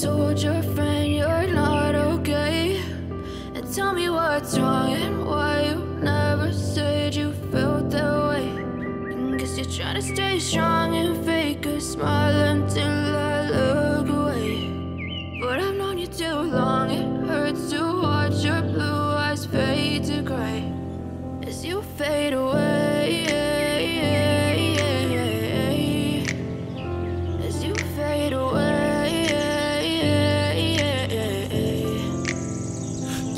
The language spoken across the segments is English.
told your friend you're not okay? And tell me what's wrong and why you never said you felt that way. And guess you're trying to stay strong and fake a smile until I look away. But I've known you too long, it hurts to watch your blue eyes fade to gray as you fade away. As you fade away.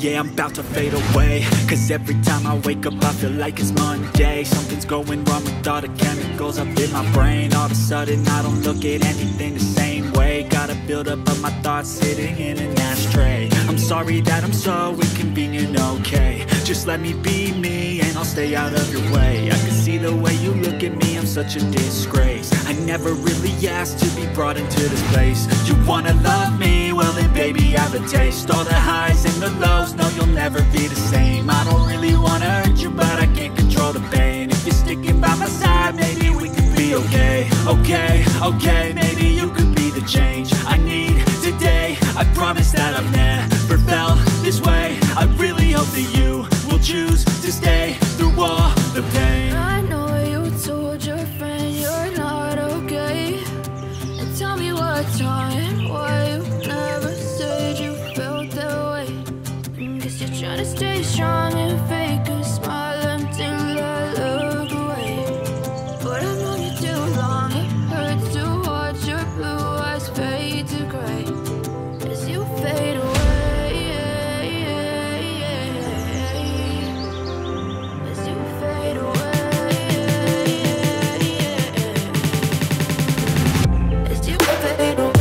Yeah, I'm about to fade away, cause every time I wake up I feel like it's Monday. Something's going wrong with all the chemicals up in my brain. All of a sudden I don't look at anything the same way. Got a buildup of my thoughts sitting in an ashtray. I'm sorry that I'm so inconvenient, okay? Just let me be me and I'll stay out of your way. I can see the way you look at me, I'm such a disgrace. I never really asked to be brought into this place. You wanna love me? Well then baby I have a taste. All the highs and the lows, no you'll never be the same. I don't really wanna hurt you but I can't control the pain. If you're sticking by my side maybe we could be okay. Okay, maybe you could be the change I need today. I promise that I've never felt this way. I really hope that you will choose to stay through all the pain. I know you told your friend you're not okay. And tell me what's wrong and why you never said you felt that way. And guess you're trying to stay strong and fake a smile until I look away. But I've known you too long, it hurts to watch your blue eyes fade to gray as you fade away. As you fade away. As you fade away.